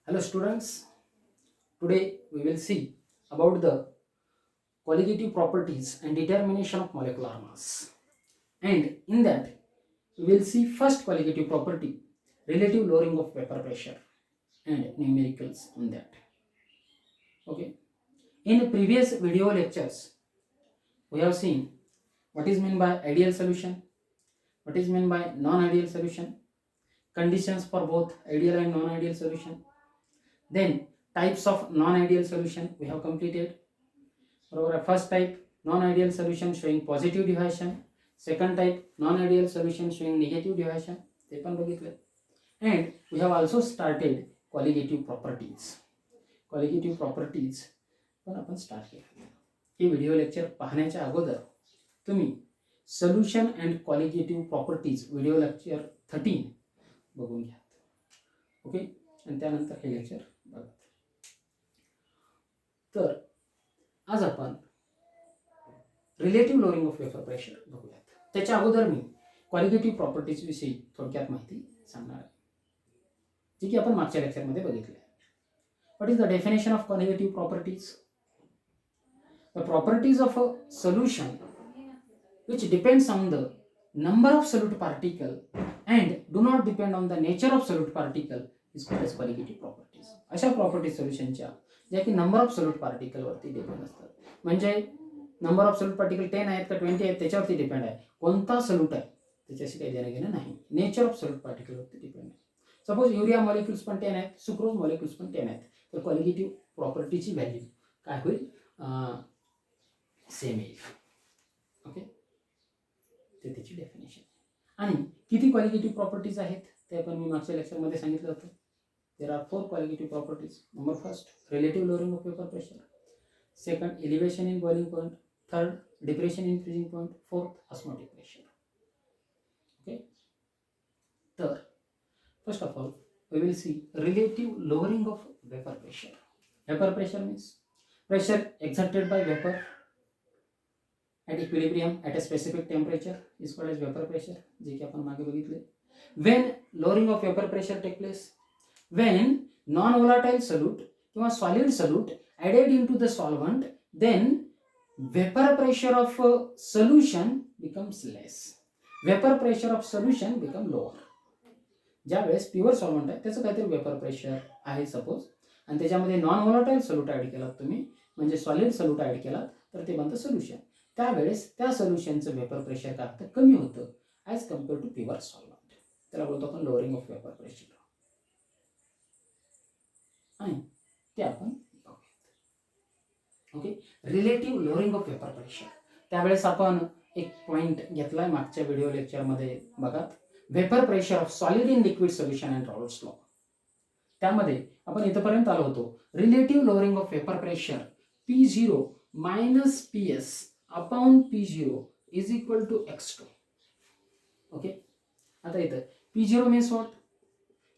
Hello students, today we will see about the qualitative properties and determination of molecular mass. And in that we will see first qualitative property, relative lowering of vapor pressure and numericals on that. Okay. In previous video lectures we have seen what is meant by ideal solution, what is meant by non-ideal solution, conditions for both ideal and non-ideal solution. Then types of non-ideal solution we have completed. बरोबर. First type non ideal solution showing positive deviation, second type non ideal solution showing negative deviation, ते पण बघितलं. And we have also started qualitative properties. Qualitative properties पण आपण start केलं. हे video lecture पाहण्याच्या अगोदर तुम्ही solution and qualitative properties video lecture 13 बघून घ्या. ओके. आणि त्यानंतर हे लेक्चर बघा. तर आज आपण relative lowering of vapour pressure बघूयात. त्याच्या अगोदर मी क्वालिटेटिव्ह प्रॉपर्टीज विषयी थोडक्यात माहिती सांगणार आहे, जी की आपण मागच्या लेक्चरमध्ये बघितली आहे. What is the definition of qualitative properties? The properties of a solution which depends on the number of solute particle and do not depend on the nature of solute particle is called as qualitative properties. अशा property सोल्युशनच्या ज्या की number of solute particle वरती depend असतात. म्हणजे number of solute particle 10 आहेत का 20 आहेत त्याच्यावरती डिपेंड आहे. कोणता सोल्यूट आहे त्याच्याशी काही देणं घेणं नाही. नेचर ऑफ सोल्यूट पार्टिकल वरती डिपेंड आहे. सपोज युरिया मॉलिक्युल्स पण 10 आहेत, सुक्रोज मॉलिक्युल्स पण 10 आहेत, तर क्वालिटेटिव्ह प्रॉपर्टीची व्हॅल्यू काय होईल? सेम येईल. ओके. ते त्याची डेफिनेशन. आणि किती क्वालिटेटिव्ह प्रॉपर्टीज आहेत ते आपण मी मागच्या लेक्चरमध्ये सांगितलं होतं. There are 4 qualitative properties. Number first, relative lowering of vapour pressure. Second, elevation in boiling point. Third, depression in freezing point. Fourth, osmotic pressure. Okay. तर first of all we will see relative lowering of vapor pressure. Vapor pressure means pressure exerted by vapor at equilibrium at a specific temperature is called as vapor pressure, जे की आपण मागे बघितले. When lowering of vapor pressure take place, when non-volatile solute किंवा solid solute added into the solvent, then vapor pressure of solution becomes less. Vapor pressure of solution become lower. ज्या वेळेस pure solvent आहे त्याचं काहीतरी vapour pressure आहे suppose, आणि त्याच्यामध्ये non volatile solute add केलात तुम्ही, म्हणजे सॉलिड सोल्यूट ॲड केलात तर ते बनतं सोल्युशन. त्यावेळेस त्या सोल्युशनचं वेपर प्रेशर काय होतं? कमी होतं as compare to pure solvent. त्याला बोलतो आपण लोअरिंग ऑफ वेपर प्रेशर. आणि ते आपण बघूयात. Okay. Relative lowering of vapour pressure. त्यावेळेस आपण एक पॉईंट घेतलाय मागच्या व्हिडिओ लेक्चरमध्ये बघा, vapour pressure of solid in liquid solution and Raoult's law. त्यामध्ये आपण इथपर्यंत आलो होतो. Relative lowering of vapour pressure P0 minus PS upon P0 is equal to X2. Okay. आता इथं P0 मीन्स वॉट,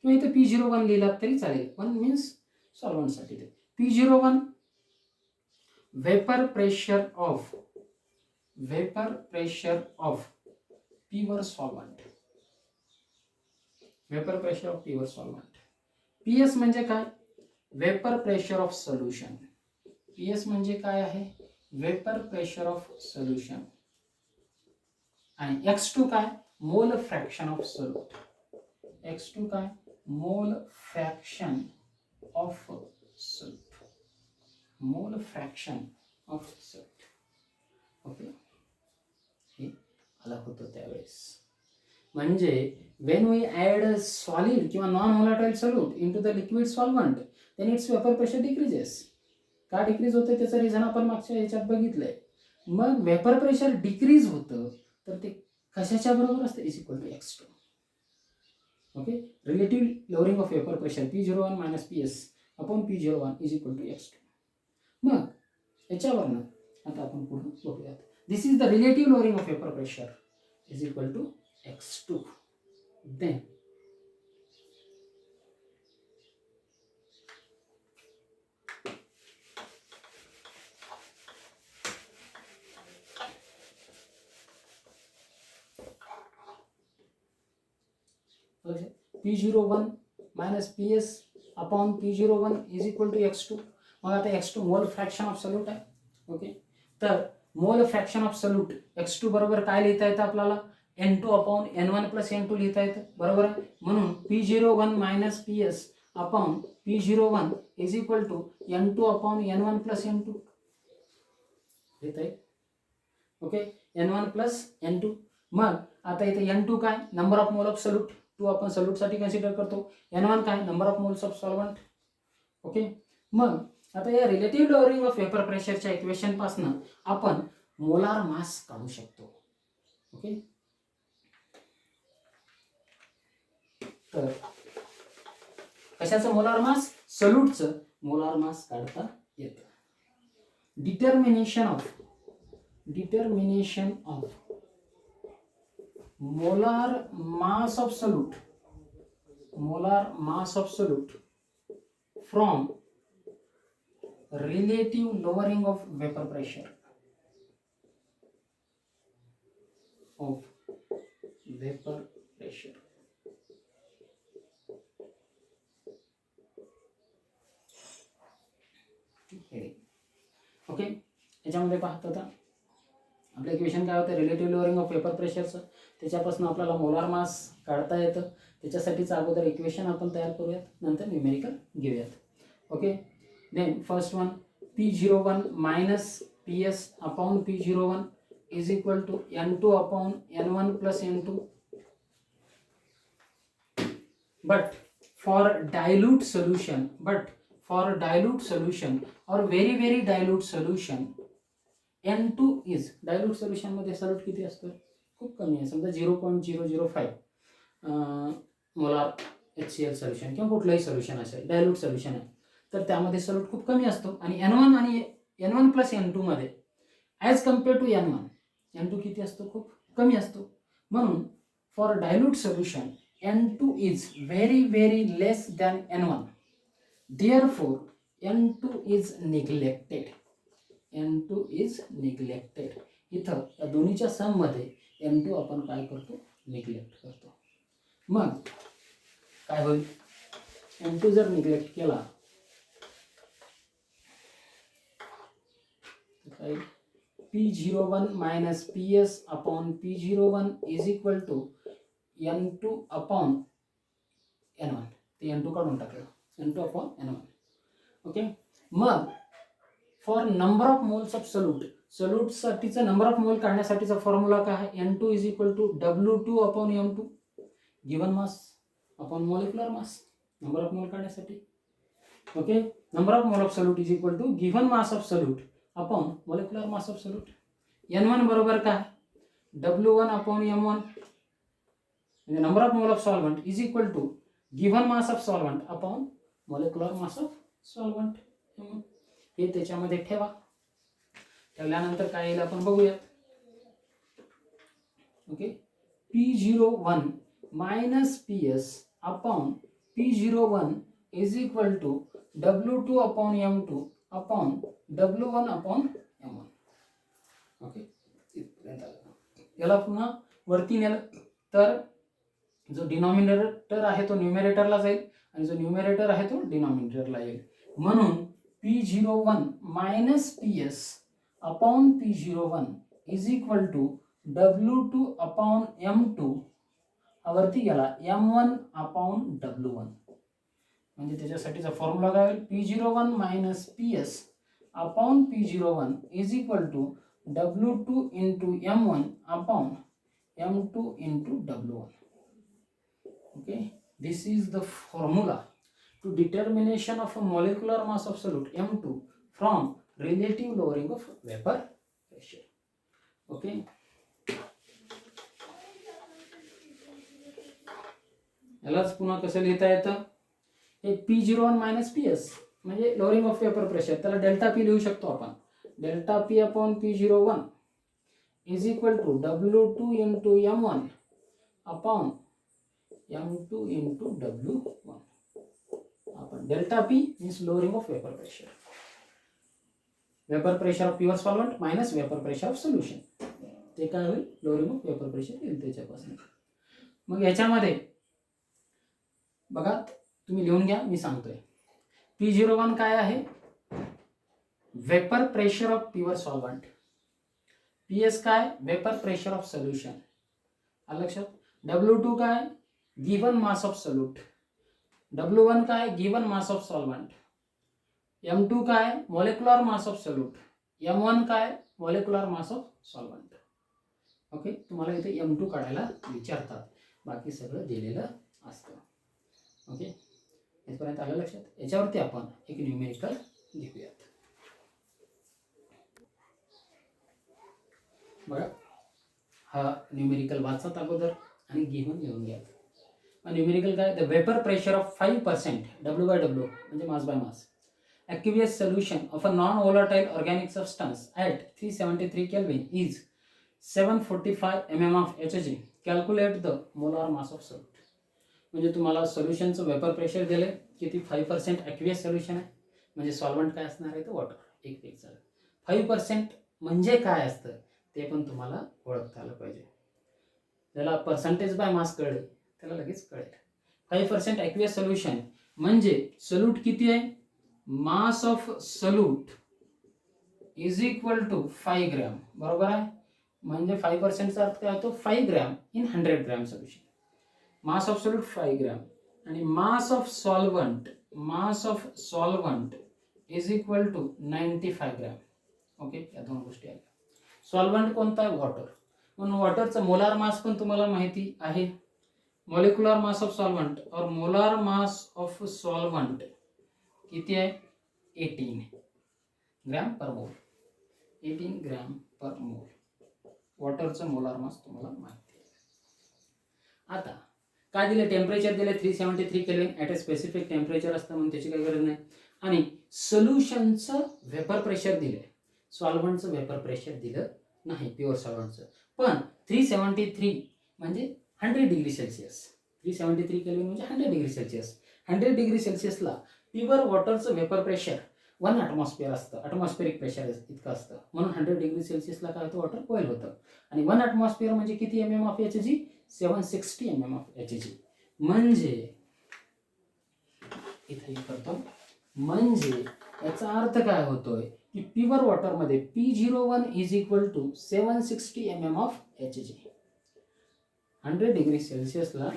किंवा इथं P01 लिहिला तरी चालेल. 1 मीन्स सॉल्व्हंटसाठी ते P01 vapour pressure of pure solvent. Vapour pressure of pure solvent. PS म्हणजे काय? Vapour pressure of solution. PS म्हणजे काय आहे? Vapour pressure of solution. आणि X2 काय? मोल फ्रॅक्शन ऑफ सोल्यूट. X2 काय? मोल फ्रॅक्शन ऑफ सोल्यूट. मोल फ्रॅक्शन ऑफ सोल्यूट. ओके. हे आलं होतं त्यावेळेस. म्हणजे when we add a solid किंवा non volatile solute into the liquid solvent, then its vapor pressure decreases. का डिक्रीज होतं त्याचं रिझन आपण मागच्या ह्याच्यात बघितलंय. मग वेपर प्रेशर डिक्रीज होतं तर ते कशाच्या बरोबर असतं? Is equal to X2. Okay. Relative lowering of vapour pressure P01 minus PS upon P01 is equal to X2. मग याच्यावरनं आता आपण पुढे बघूयात. This is the relative lowering of vapour pressure is equal to X2. Then P01 minus PS upon P01 is equal to x2. मग आता x2 mole fraction of solute आहे. Okay, तर mole fraction of solute x2 बरोबर काय लिहिता येतं आपल्याला, N2 upon N1 plus N2 लिहिता येतं, बरोबर आहे. म्हणून P01 minus PS upon P01 is equal to N2 upon N1 plus N2 लिहिता येईल. Okay, N1 plus N2. मग आता इथे N2 काय, number of mole of solute, 2 आपण सोल्यूटसाठी कन्सिडर करतो. N1 काय, number of moles of solvent. Okay, मग आता या रिलेटिव्ह लोअरिंग ऑफ वेपर प्रेशरच्या इक्वेशन पासून आपण मोलार मास काढू शकतो. ओके, तर कशाचं मोलार मास, सोल्यूटचं मोलार मास काढता येतं. Determination of molar mass of solute from relative lowering of vapor pressure okay, याच्यामध्ये पाहतो आता आपलं इक्वेशन काय होतं, रिलेटिव्ह लोअरिंग ऑफ वेपर प्रेशरचं. त्याच्यापासून आपल्याला मोलार मास काढता येतं. त्याच्यासाठीचं अगोदर इक्वेशन आपण तयार करूयात, नंतर न्यूमेरिकल घेऊयात. Okay, then first one P01 minus PS upon P01 is equal to N2 upon N1 plus N2. But for dilute solution और very dilute solution N2 is, dilute solution मध्ये सॉल्यूट किती असतो, खूप कमी आहे. समजा 0.005 मोलार HCl सोल्यूशन किंवा कुठलंही सोल्यूशन असेल, डायल्यूट सोल्यूशन आहे, तर त्यामध्ये सॉल्यूट खूप कमी असतो. आणि N1 आणि N1 प्लस N2 मध्ये ॲज कम्पेअर टू N2 किती असतो, खूप कमी असतो. म्हणून for dilute solution N2 is very less than N1. Therefore N2 is neglected. इथं या दोन्हीच्या सम मध्ये N2 आपण काय करतो, निग्लेक्ट करतो. मग काय होईल, N2 जर निग्लेक्ट केला तर P01 minus PS upon P01 is equal to N2 upon N1. ते N2 काढून टाकलं, N2 अपॉन N1. ओके, मग for number of moles of solute साठीचा नंबर ऑफ मोल काढण्यासाठीचा फॉर्म्युला काय आहे, N2 is equal to W2 upon M2 given mass upon molecular mass, number of mole काढण्यासाठी. Okay, number of mole of solute is equal to given mass of solute upon molecular mass of solute. N1 बरोबर काय, W1 upon M1 म्हणजे number of mole of solvent is equal to given mass of solvent upon molecular mass of solvent. हे त्याच्यामध्ये ठेवा. ठेवल्यानंतर काय येईल आपण बघूया. Okay, P01 minus PS upon P01 is equal to W2 upon M2 upon W1 upon M1. Okay, याला पुन्हा वरती नेलं तर जो डिनॉमिनेटर आहे तो न्यूमरेटरला जाईल आणि जो न्यूमरेटर आहे तो डिनॉमिनेटरला येईल. म्हणून P01 minus PS upon P01 is equal to W2 upon M2 हा वरती गेला M1 अपॉन W1. म्हणजे त्याच्यासाठीचा फॉर्म्युला काय होईल, P01 minus PS upon P01 is equal to W2 into M1 upon M2 into W1. Okay, this is the formula to determination of a molecular mass of solute M2 from relative lowering of vapor pressure. Okay, यालाच पुन्हा कसं लिहिता येतं, हे P01 minus PS म्हणजे lowering of vapour pressure, त्याला delta P लिहू शकतो आपण. Delta P upon P01 is equal to W2 into M1 upon M2 into W1. आपण delta P means lowering of vapour pressure. Vapour pressure of pure solvent minus vapour pressure of solution, ते काय होईल, lowering of vapour pressure येईल त्याच्यापासून. मग याच्यामध्ये बघा, तुम्ही लिहून घ्या, मी सांगतोय. P01 काय आहे, vapour pressure of pure solvent. PS काय, वेपर प्रेशर ऑफ सोल्युशन. आलं लक्षात. W2 काय, given mass of solute. W1 काय, given mass of solvent. M2 काय, molecular mass of solute. M1 काय, molecular mass of solvent. Okay, तुम्हाला इथे M2 काढायला विचारतात, बाकी सगळं दिलेलं असतं. ओके, इथपर्यंत आलं लक्षात. याच्यावरती आपण एक न्यूमेरिकल घेऊयात. बघा, हा न्यूमेरिकल वाचत अगोदर आणि गिव्हन लिहून घ्या. न्यूमेरिकल काय, the vapour pressure of 5% W/W म्हणजे mass by mass aqueous solution of a non-volatile organic substance at 373 Kelvin is 745 mm of Hg. Calculate the molar mass of solute. म्हणजे तुम्हाला सोल्युशनचं वेपर प्रेशर दिले, किती 5% aqueous solution आहे, म्हणजे solvent काय असणार आहे, तर वॉटर. एक फिक्स झालं. 5% म्हणजे काय असतं ते पण तुम्हाला ओळखता आलं पाहिजे. ज्याला पर्सेंटेज बाय मास कळले त्याला लगेच कळेल. 5% ॲक्वियस सोल्युशन म्हणजे सोल्यूट किती आहे, mass of solute is equal to 5 gram. बरोबर आहे. म्हणजे 5%चा अर्थ काय होतो, 5 gram in 100 gram solution. Mass of solute 5 gram आणि mass of solvent is equal to 95 gram. Okay, या दोन गोष्टी आल्या. सॉल्व्हंट कोणता आहे, वॉटर. म्हणून वॉटरचं मोलार मास पण तुम्हाला माहिती आहे. मॉलिक्युलर मास ऑफ सॉल्व्हंट और मोलार मास ऑफ सॉल्व्हंट किती आहे, 18 ग्रॅम पर मोल. 18 ग्रॅम पर मोल वॉटरचं मोलार मास तुम्हाला माहिती आहे. आता काय दिले, टेम्परेचर दिले 373 kelvin at a specific temperature असतं म्हणून त्याची काही गरज नाही. आणि सोल्युशनचं वेपर प्रेशर दिले, सॉल्व्हंटचं वेपर प्रेशर दिलं नाही, प्युअर सॉल्व्हंटचं. पण 373 म्हणजे 100 डिग्री सेल्सिअस. 373 केल्विन म्हणजे 100 डिग्री सेल्सिअस. 100 डिग्री सेल्सिअसला प्युअर वॉटरचं वेपर प्रेशर 1 ॲटमॉस्फिअर असतं, ॲटमॉस्फिअरिक प्रेशर इतकं असतं. म्हणून 100 डिग्री सेल्सिअसला काय होतं, वॉटर बॉईल होतं. आणि 1 ॲटमॉस्फिअर म्हणजे किती mm of Hg, 760 mm of Hg. म्हणजे इथे करतो, म्हणजे याचा अर्थ काय होतोय की प्युअर वॉटरमध्ये P01 is equal to 760 mm of Hg. 100 degree सेल्सिअसला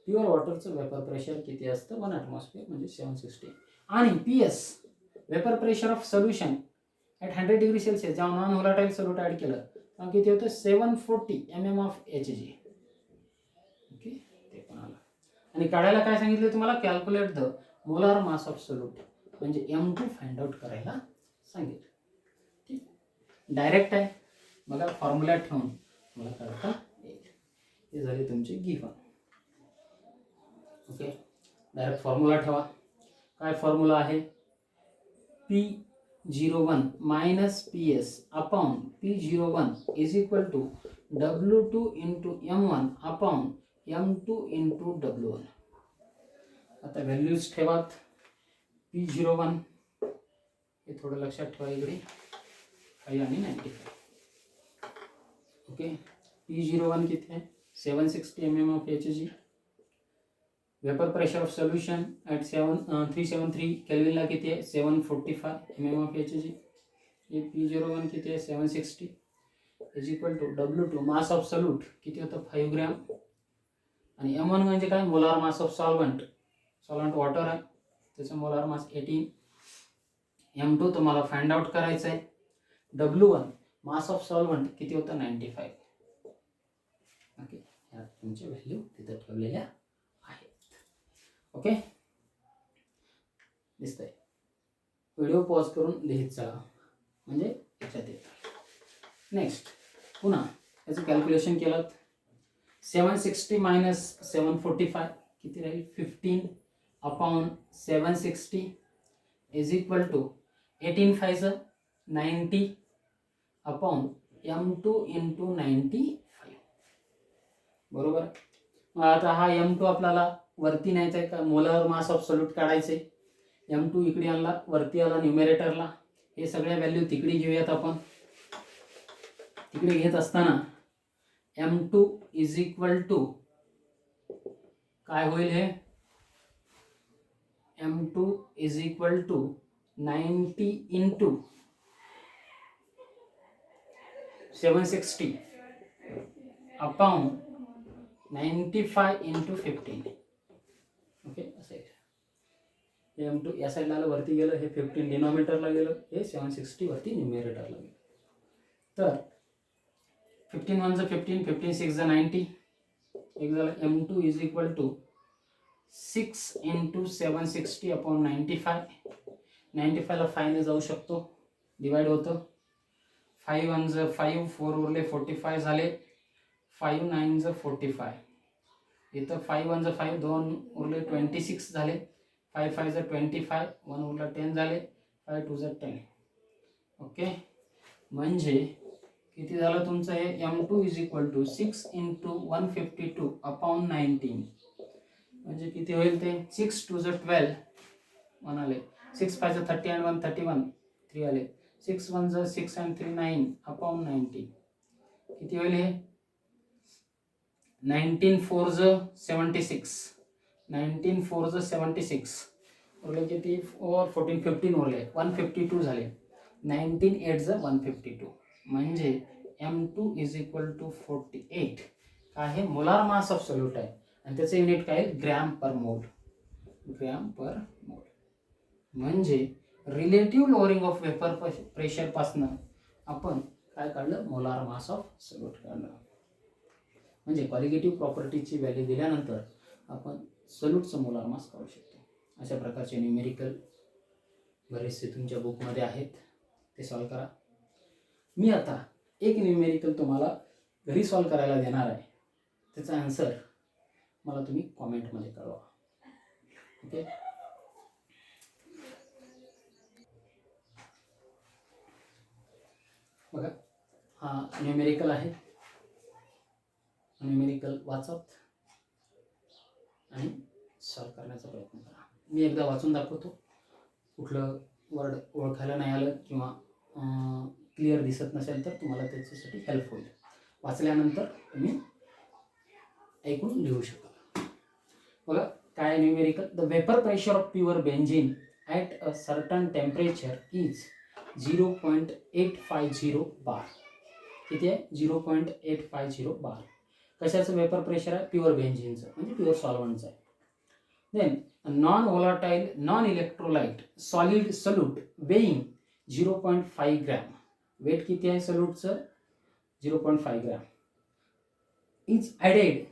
प्युअर वॉटरचं वेपर प्रेशर किती असतं, 1 ॲटमॉस्फिअर म्हणजे 760. आणि PS vapour pressure of solution at 100 degree Celsius, जेव्हा नॉन व्होलाटाईल सोल्यूट ॲड केलं तेव्हा किती होतं, 740 mm ऑफ Hg. ओके, ते पण आलं. आणि काढायला काय सांगितलं तुम्हाला, calculate the molar mass of solute म्हणजे M2 फाइंड आउट करायला सांगितलं. ठीक, डायरेक्ट आहे. बघा, फॉर्म्युला ठेवून मला काढता येईल. हे झाले तुमचे गिव्हन. ओके, डायरेक्ट फॉर्म्युला ठेवा. काय फॉर्म्युला आहे, P01 minus PS upon P01 is equal to W2 into M1 upon M2 into W1. आता व्हॅल्यूज ठेवात. P01 हे थोडं लक्षात ठेवा, इकडे 5 आणि 95. ओके, P01 किती आहे, 760 mm of Hg. Vapour pressure of solution at 373 केल्विनला किती आहे, 745 mm ऑफ Hg. हे P01 किती आहे, 760 is equal to W2 mass of solute किती होतं, 5 ग्रॅम. आणि M1 म्हणजे काय, molar mass of solvent water आहे, त्याचं मोलार मास 18. M2 तुम्हाला फाइंड आउट करायचं आहे. W1 मास ऑफ सॉल्व्हंट किती होतं, 95. ओके, या तुमचे व्हॅल्यू तिथे ठेवलेल्या आहेत. ओके, दिसतंय. व्हिडिओ पॉज करून लिहित चला म्हणजे लक्षात येतं. नेक्स्ट पुन्हा याचं कॅल्क्युलेशन केलं. 760 मायनस 745 किती राहील, 15 upon 760 is equal to 18 5 90 upon M2 into 95. बरोबर. मग आता हा M2 आपल्याला वरती न्यायचा आहे का, मोलार मास ऑफ सोल्यूट काढायचे. M2 इकडे आणला, वरती आला न्यूमेरेटरला. हे सगळ्या व्हॅल्यू तिकडे घेऊयात आपण. तिकडे घेत असताना M2 इज इक्वल टू काय होईल, हे M2 is equal to 90 into 760 upon 95 into 15. Okay, असं आहे. M2 या साईडला आलं, वरती गेलं, हे 15 डिनॉमिनेटरला गेलं, हे 760 वरती न्यूमरेटरला गेलं. तर 15 1 15, 15 6 90, एक झालं. M2 is equal to 6 into 760 upon 95. 95ला 5 ने जाऊ शकतो, डिवाइड होतं. 5 1 5, 4 उरले 45 झाले. 5 9 45, इथं 5 1 5, 2 उरले 26 झाले. 5 5 25, 1 उरला 10 झाले. 5 2 10. ओके, म्हणजे किती झालं तुमचं हे? M2 is equal to 6 into 152 upon 19. म्हणजे किती होईल ते? 6 2 12, 1 आले. 6 5 30 and 1 31, 3 आले. 6 1 6 and 3 9 अपॉन 90. किती होईल हे? 19 4 76, 19 4 76 उरले किती? 14 15 उरले, 152 झाले. 19 8 152, म्हणजे M2 इज इक्वल टू 48. काय आहे? मोलार मास ऑफ सोल्यूट आहे, आणि त्याचं युनिट काय आहे? ग्रॅम पर मोल. ग्रॅम पर मोल म्हणजे relative lowering of vapour pressure पासून आपण काय काढलं? मोलार मास ऑफ सोल्यूट काढलं. म्हणजे क्वालिटेटिव्ह प्रॉपर्टीची व्हॅल्यू दिल्यानंतर आपण सोल्यूटचं मोलार मास काढू शकतो. अशा प्रकारचे न्यूमेरिकल बरेचसे तुमच्या बुकमध्ये आहेत, ते सॉल्व करा. मी आता एक न्यूमेरिकल तुम्हाला घरी सॉल्व करायला देणार आहे, त्याचा आन्सर मला तुम्ही कॉमेंटमध्ये कळवा. ओके, बघा, हा न्यूमेरिकल आहे. न्यूमेरिकल वाचत आणि सॉल्व करण्याचा प्रयत्न करा. मी एकदा वाचून दाखवतो. कुठलं वर्ड ओळखायला नाही आलं किंवा क्लिअर दिसत नसेल तर तुम्हाला त्याच्यासाठी हेल्प होईल. वाचल्यानंतर तुम्ही ऐकून लिहू शकाल. बघा काय numerical. The vapour pressure of pure benzene at a certain temperature is 0.850 bar. किती आहे? 0.850 बार. कशाचं वेपर प्रेशर आहे? प्युअर बेंझिनचं, म्हणजे प्युअर सॉल्व्हंटचं आहे. Then non volatile non electrolyte solid solute weighing 0.5 gram. Weight किती आहे सोल्यूटचं? 0.5 gram. Is added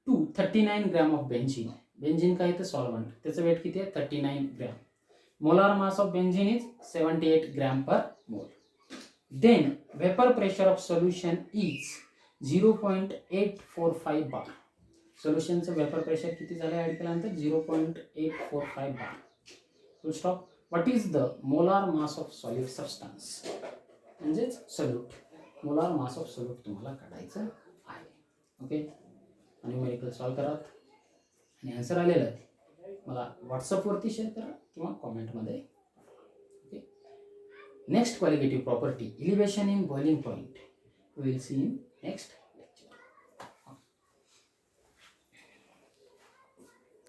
to 39 gram of benzene. Benzene काय तर सॉल्व्हंट, त्याचं वेट किती आहे? 39 gram. Molar mass of benzene is 78 gram per mole. Then vapour pressure of solution is 0.845 bar. सोल्युशनचं vapour pressure किती झालं ॲड केल्यानंतर? 0.845 bar. Full stop. What is the molar mass of solid substance, म्हणजेच solute. Molar mass of solute तुम्हाला काढायचं आहे. Okay, आणि numerical solve करा आणि आन्सर आलेलं आहे मला व्हॉट्सअपवरती शेअर करा किंवा कॉमेंटमध्ये. Okay, next qualitative property, elevation in boiling point, will see in next